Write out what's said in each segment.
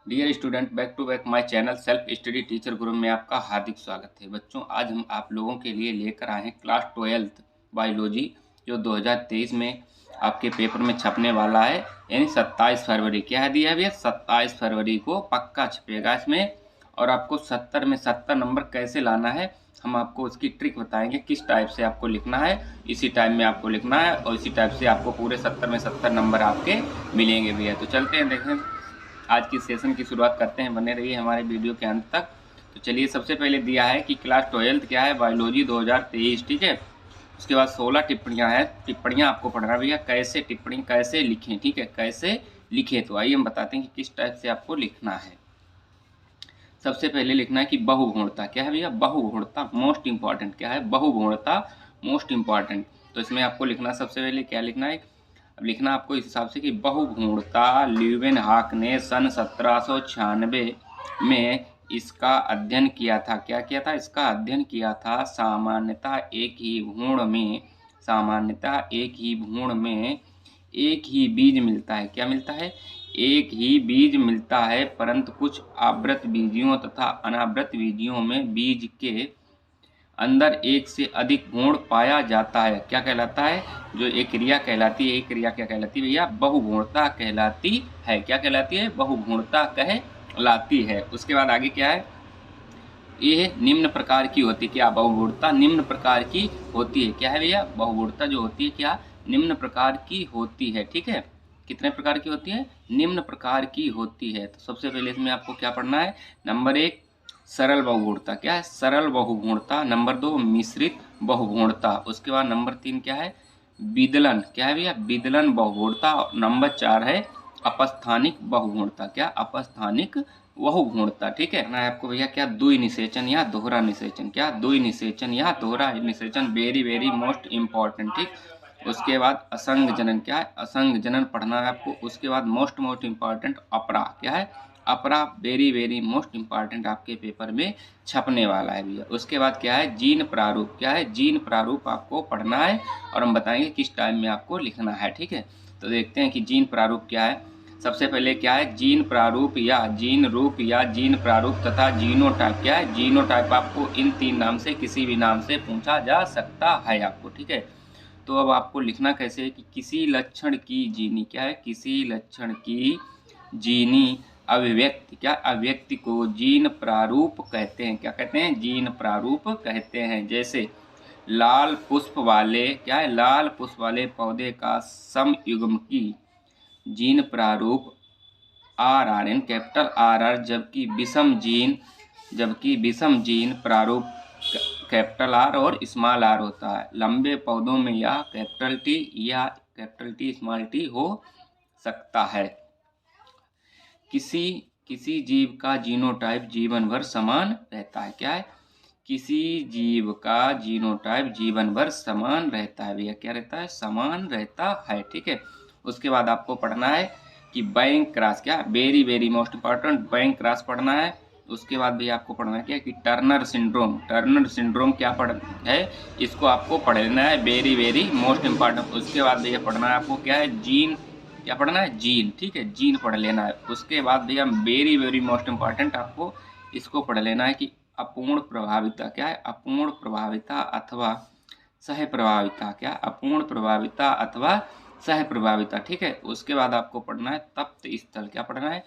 Dear student, back to back my channel self study teacher Guru में आपका हार्दिक स्वागत है। बच्चों, आज हम आप लोगों के लिए लेकर आए हैं क्लास 12th बायोलॉजी, जो 2023 में आपके पेपर में छपने वाला है, यानी 27 फरवरी। क्या है दिया है भैया? 27 फरवरी को पक्का छपेगा इसमें। और आपको 70 में 70 नंबर कैसे लाना है, हम आपको उसकी ट्रिक बताएंगे। किस टाइप से आपको लिखना है, इसी टाइम में आपको लिखना है और इसी टाइप से आपको पूरे 70 में 70 नंबर आपके मिलेंगे भैया। तो चलते हैं, देखें आज की सेशन की शुरुआत करते हैं। बने रहिए हमारे वीडियो के अंत तक। तो चलिए, सबसे पहले दिया है कि क्लास 12th क्या है, बायोलॉजी 2023, ठीक है। उसके बाद 16 टिप्पणियाँ हैं। टिप्पणियाँ आपको पढ़ना भैया, कैसे टिप्पणी कैसे लिखें, ठीक है, कैसे लिखें। तो आइए हम बताते हैं कि किस टाइप से आपको लिखना है। सबसे पहले लिखना है कि बहुगुणता क्या है भैया? बहुगुणता मोस्ट इंपॉर्टेंट क्या है? बहुगुणता मोस्ट इंपॉर्टेंट। तो इसमें आपको लिखना, सबसे पहले क्या लिखना है? अब लिखना आपको इस हिसाब से कि बहुगुणता ल्यूवेनहॉक ने सन 1796 में इसका अध्ययन किया था। क्या किया था? इसका अध्ययन किया था। सामान्यतः एक ही भ्रूण में, सामान्यतः एक ही भ्रूण में एक ही बीज मिलता है। क्या मिलता है? एक ही बीज मिलता है, परंतु कुछ आवृत बीजियों तथा अनावृत बीजियों में बीज के अंदर एक से अधिक गुण पाया जाता है। क्या कहलाता है? जो एक क्रिया कहलाती है, एक क्रिया क्या कहलाती है भैया? बहुगुणता कहलाती है। क्या कहलाती है? बहुगुणता कहलाती है। उसके बाद आगे क्या है? ये निम्न प्रकार की होती है। क्या? बहुगुणता निम्न प्रकार की होती है। क्या है भैया? बहुगुणता जो होती है क्या? निम्न प्रकार की होती है, ठीक है। कितने प्रकार की होती है? निम्न प्रकार की होती है। तो सबसे पहले इसमें आपको क्या पढ़ना है? नंबर 1 सरल बहुगुणता। क्या है? सरल बहुगुणता। नंबर 2 मिश्रित बहुगुणता। उसके बाद नंबर 3 क्या है? विदलन। क्या है भैया? विदलन बहुगुणता। नंबर 4 है अपस्थानिक बहुगुणता। क्या? अपस्थानिक बहुगुणता, ठीक है ना। आपको भैया क्या? द्वि निषेचन या दोहरा निषेचन। क्या? द्वि निषेचन या दोहरा निषेचन, वेरी वेरी मोस्ट इंपॉर्टेंट, ठीक। उसके बाद असंग जनन। क्या है? असंग जनन पढ़ना है आपको। उसके बाद मोस्ट मोस्ट इंपॉर्टेंट अपरा। क्या है? अपरा वेरी वेरी मोस्ट इंपॉर्टेंट आपके पेपर में छपने वाला है भैया। उसके बाद क्या है? जीन प्रारूप। क्या है? जीन प्रारूप आपको पढ़ना है और हम बताएंगे किस टाइम में आपको लिखना है, ठीक है। तो देखते हैं कि जीन प्रारूप क्या है। सबसे पहले क्या है? जीन प्रारूप या जीन रूप या जीन प्रारूप तथा जीनोटाइप। क्या है? जीनोटाइप आपको इन 3 नाम से किसी भी नाम से पूछा जा सकता है आपको, ठीक है। तो अब आपको लिखना कैसे है कि किसी लक्षण की जीनी। क्या है? किसी लक्षण की जीनी अभिव्यक्ति। क्या? अभिव्यक्ति को जीन प्रारूप कहते हैं। क्या कहते हैं? जीन प्रारूप कहते हैं। जैसे लाल पुष्प वाले, क्या है? लाल पुष्प वाले पौधे का समयुग्म की जीन प्रारूप RRN, कैपिटल RR, जबकि विषम जीन प्रारूप कैपिटल R और स्मॉल r होता है। लंबे पौधों में यह कैपिटल T या कैपिटल T स्मॉल t हो सकता है। किसी किसी जीव का जीनोटाइप जीवन भर समान रहता है। क्या है? किसी जीव का जीनोटाइप जीवन भर समान रहता है भैया। क्या रहता है? समान रहता है, ठीक है। उसके बाद आपको पढ़ना है कि बैंक क्रॉस। क्या? Very very most important, bank cross पढ़ना है। उसके बाद भी आपको पढ़ना है क्या कि टर्नर सिंड्रोम। टर्नर सिंड्रोम क्या पढ़ है, इसको आपको पढ़ लेना है, वेरी वेरी मोस्ट इंपॉर्टेंट। उसके बाद भैया पढ़ना है आपको क्या है? जीन। क्या पढ़ना है? जीन, ठीक है, जीन पढ़ लेना है। उसके बाद भैया वेरी वेरी मोस्ट इंपॉर्टेंट आपको इसको पढ़ लेना है कि अपूर्ण प्रभाविता। क्या है? अपूर्ण प्रभाविता अथवा सह प्रभाविता। क्या? अपूर्ण प्रभाविता अथवा सह प्रभाविता, ठीक है। उसके बाद आपको पढ़ना है तप्त स्थल। क्या पढ़ना है?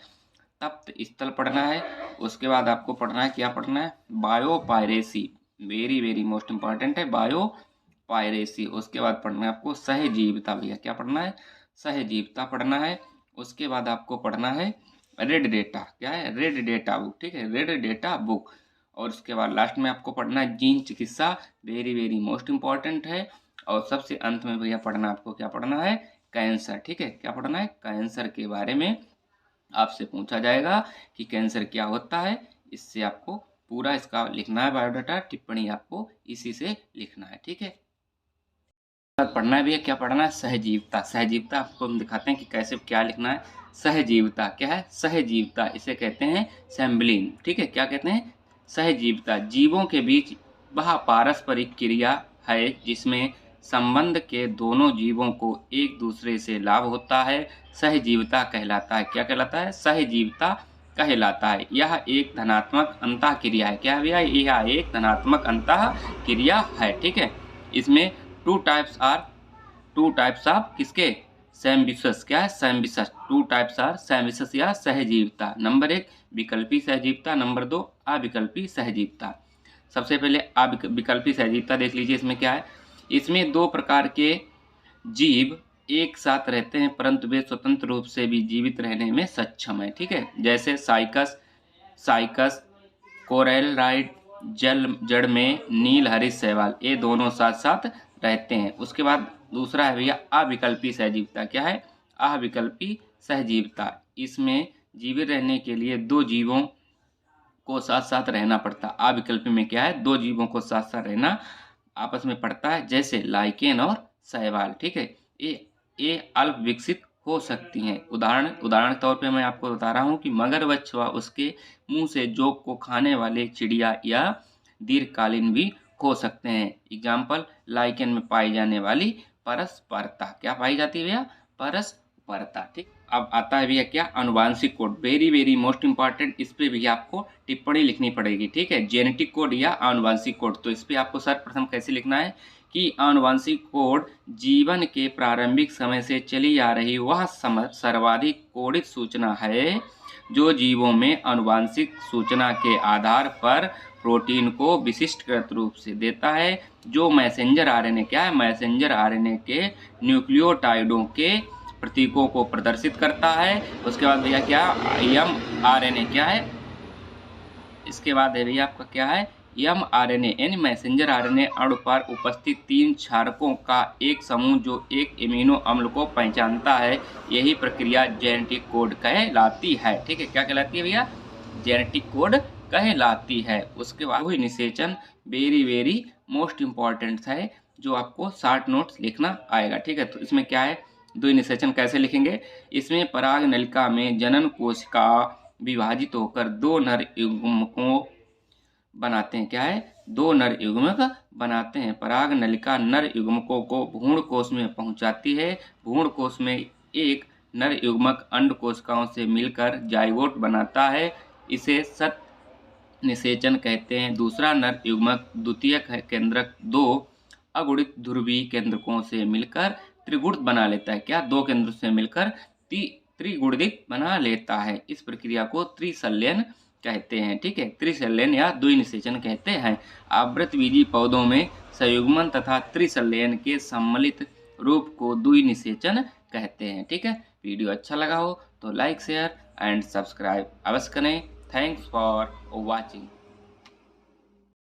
तप्त स्थल पढ़ना है। उसके बाद आपको पढ़ना है, क्या पढ़ना है? Biopiracy, very very most important है, बायोपायरेसी। उसके बाद पढ़ना है आपको सहजीविता भैया। क्या पढ़ना है? सहजीविता पढ़ना है। उसके बाद आपको पढ़ना है रेड डेटा। क्या है? रेड डेटा बुक, ठीक है, रेड डेटा बुक। और उसके बाद लास्ट में आपको पढ़ना है जीन चिकित्सा, वेरी वेरी मोस्ट इंपॉर्टेंट है। और सबसे अंत में भैया पढ़ना आपको क्या पढ़ना है? कैंसर, ठीक है। क्या पढ़ना है? कैंसर के बारे में आपसे पूछा जाएगा कि कैंसर क्या होता है। इससे आपको पूरा इसका लिखना है बायोडाटा, टिप्पणी आपको इसी से लिखना है, ठीक है। पढ़ना भी है, क्या पढ़ना है? सहजीविता। सहजीविता आपको हम दिखाते हैं कि कैसे क्या लिखना है। सहजीविता क्या है? सहजीविता इसे कहते हैं सैम्बलिंग, ठीक है। क्या कहते हैं? सहजीविता जीवों के बीच वह पारस्परिक क्रिया है जिसमें संबंध के दोनों जीवों को एक दूसरे से लाभ होता है, सहजीविता कहलाता है। क्या कहलाता है? सहजीविता कहलाता है। यह एक धनात्मक अंतः क्रिया है। क्या है भैया? यह एक धनात्मक अंतः क्रिया है। ठीक है, इसमें टू टाइप्स ऑफ किसके? सैम्बिशस। क्या है? सैम्बिशस। टू टाइप्स आर सैम्बिशस या सहजीवता। Number 1 विकल्पी सहजीवता, number 2 अविकल्पी सहजीवता। सबसे पहले अविकल्पी सहजीवता देख लीजिए। इसमें क्या है? इसमें दो प्रकार के जीव एक साथ रहते हैं परंतु वे स्वतंत्र रूप से भी जीवित रहने में सक्षम है। ठीक है, जैसे साइकस कोरैलराइड जड़ में नील हरित शैवाल, ये दोनों साथ साथ रहते हैं। उसके बाद दूसरा है भैया अविकल्पी सहजीवता। क्या है? अविकल्पी सहजीवता। इसमें जीवित रहने के लिए दो जीवों को साथ साथ रहना पड़ता। अविकल्पी में क्या है? दो जीवों को साथ साथ रहना आपस में पड़ता है, जैसे लाइकेन और शैवाल। ठीक है, ये अल्प विकसित हो सकती हैं। उदाहरण के तौर पे मैं आपको बता रहा हूँ कि मगरमच्छ व उसके मुंह से जोंक को खाने वाले चिड़िया या दीर्घकालीन भी हो सकते हैं। एग्जाम्पल, लाइकेन में पाई जाने वाली परस्परता। क्या पाई जाती है भैया? परस्परता। ठीक, अब आता है भैया क्या? आनुवांशिक कोड। Very most important. इस पे भी आपको टिप्पणी लिखनी पड़ेगी। ठीक है, जेनेटिक कोड या आनुवांशिक कोड। तो इस पे आपको सर्वप्रथम कैसे लिखना है कि आनुवांशिक कोड जीवन के प्रारंभिक समय से चली आ रही वह सर्वाधिक कोडित सूचना है जो जीवों में आनुवांशिक सूचना के आधार पर प्रोटीन को विशिष्टकृत रूप से देता है, जो मैसेंजर आरएनए। क्या है? मैसेंजर आरएनए के न्यूक्लियोटाइडों के प्रतीकों को प्रदर्शित करता है। उसके बाद भैया क्या? mRNA। क्या है? इसके बाद है भैया आपका क्या है? mRNA यानी मैसेंजर आरएनए अणु पर उपस्थित 3 क्षारकों का एक समूह जो एक एमिनो अम्ल को पहचानता है। यही प्रक्रिया जेनेटिक कोड कहलाती है। ठीक है, क्या कहलाती है भैया? जेनेटिक कोड कहलाती है। उसके बाद वही निषेचन वेरी मोस्ट इम्पॉर्टेंट है, जो आपको शॉर्ट नोट्स लिखना आएगा। ठीक है, तो इसमें क्या है? द्वि निषेचन कैसे लिखेंगे? इसमें पराग नलिका में जनन कोशिका विभाजित होकर दो नर युग्मकों बनाते हैं। क्या है? दो नर युग्मक बनाते हैं। पराग नलिका नर युग्मकों को भ्रूण कोश में पहुंचाती है। भ्रूण कोश में एक नर युग्मक अंड कोशिकाओं से मिलकर जाइगोट बनाता है। इसे सत निषेचन कहते हैं। दूसरा नर युग्मक द्वितीयक केंद्रक 2 अगुणित ध्रुवीय केंद्रकों से मिलकर त्रिगुणित बना लेता है। क्या? 2 केंद्रों से मिलकर त्रिगुणित बना लेता है। इस प्रक्रिया को त्रिसंलयन कहते हैं। ठीक है, त्रिसंलयन या द्विनिषेचन कहते हैं। आवृतबीजी पौधों में संयुग्मन तथा त्रिसंलयन के सम्मिलित रूप को द्विनिषेचन कहते हैं। ठीक है, वीडियो अच्छा लगा हो तो लाइक शेयर एंड सब्सक्राइब अवश्य करें। Thanks for watching.